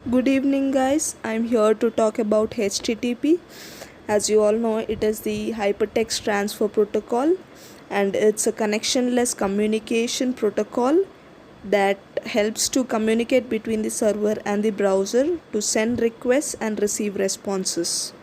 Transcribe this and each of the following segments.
Good evening, guys. I'm here to talk about HTTP. As you all know, it is the Hypertext Transfer Protocol and it's a connectionless communication protocol that helps to communicate between the server and the browser to send requests and receive responses.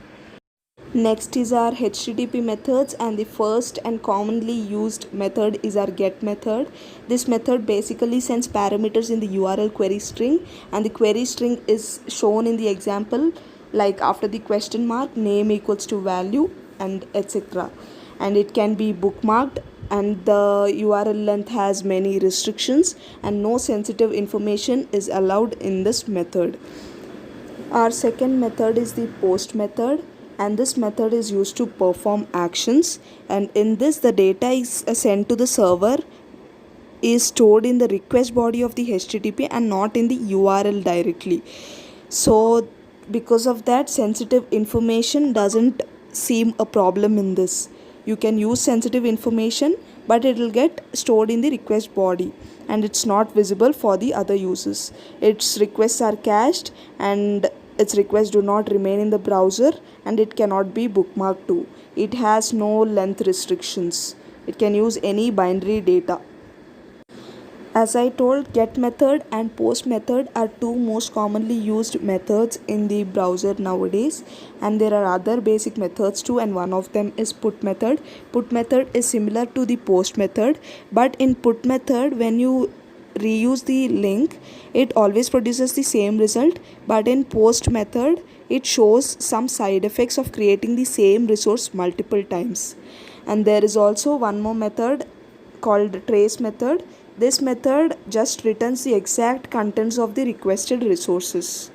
Next is our HTTP methods, and the first and commonly used method is our get method. This method basically sends parameters in the URL query string, and the query string is shown in the example like after the question mark name equals to value and etc. And it can be bookmarked, and the URL length has many restrictions and no sensitive information is allowed in this method. Our second method is the post method, and this method is used to perform actions, and in this the data is sent to the server is stored in the request body of the HTTP and not in the URL directly. So because of that, sensitive information doesn't seem a problem in this. You can use sensitive information, but it will get stored in the request body and it's not visible for the other users. Its requests are cached and its requests do not remain in the browser, and it cannot be bookmarked too. It has no length restrictions. It can use any binary data. As I told, get method and post method are two most commonly used methods in the browser nowadays, and there are other basic methods too, and one of them is put method. Put method is similar to the post method, but in put method when you reuse the link it always produces the same result, but in post method it shows some side effects of creating the same resource multiple times. And there is also one more method called trace method. This method just returns the exact contents of the requested resources.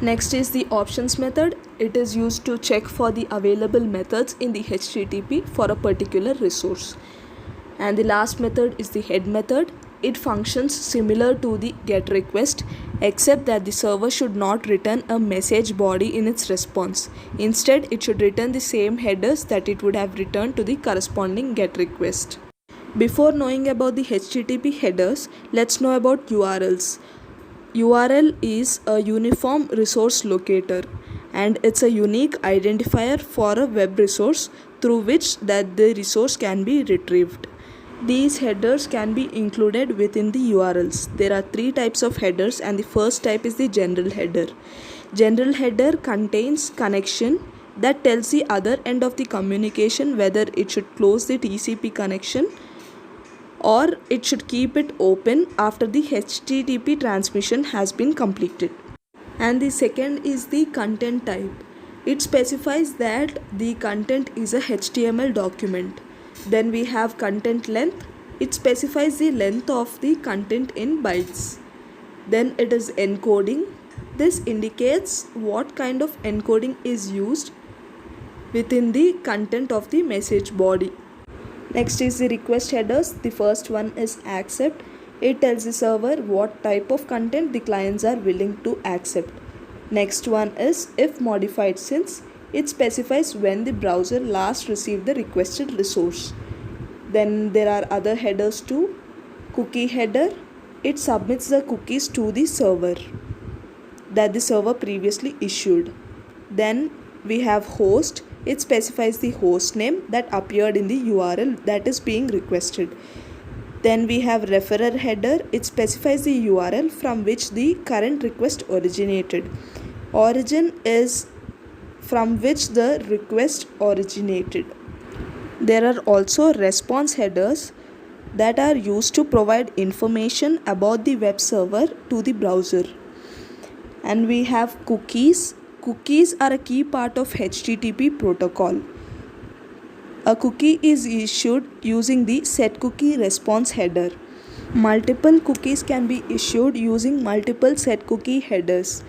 Next is the options method. It is used to check for the available methods in the HTTP for a particular resource. And the last method is the head method. It functions similar to the get request, except that the server should not return a message body in its response. Instead, it should return the same headers that it would have returned to the corresponding get request. Before knowing about the HTTP headers, let's know about URLs. URL is a uniform resource locator, and it's a unique identifier for a web resource through which that the resource can be retrieved. These headers can be included within the URLs. There are three types of headers, and the first type is the general header. General header contains connection that tells the other end of the communication whether it should close the TCP connection or it should keep it open after the HTTP transmission has been completed. And the second is the content type. It specifies that the content is a HTML document. Then we have content length. It specifies the length of the content in bytes. Then it is encoding. This indicates what kind of encoding is used within the content of the message body. Next is the request headers. The first one is accept. It tells the server what type of content the clients are willing to accept. Next one is if modified, since it specifies when the browser last received the requested resource. Then there are other headers too. Cookie header. It submits the cookies to the server that the server previously issued. Then we have host. It specifies the host name that appeared in the URL that is being requested. Then we have referrer header. It specifies the URL from which the current request originated. Origin is from which the request originated. There are also response headers that are used to provide information about the web server to the browser. And we have cookies. Cookies are a key part of HTTP protocol. A cookie is issued using the setCookie response header. Multiple cookies can be issued using multiple setCookie headers.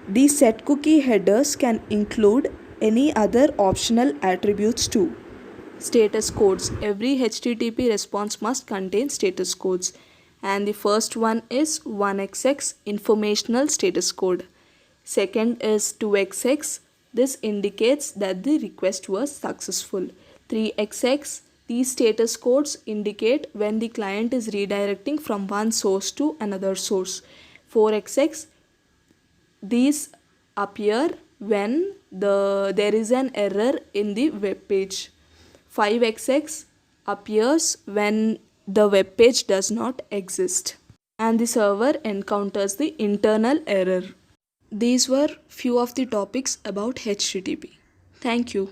These setCookie headers can include any other optional attributes too. Status codes. Every HTTP response must contain status codes. And the first one is 1xx informational status code. Second is 2xx. This indicates that the request was successful. 3xx. These status codes indicate when the client is redirecting from one source to another source. 4xx. These appear when there is an error in the web page. 5xx appears when the web page does not exist and the server encounters the internal error. These were few of the topics about HTTP. Thank you.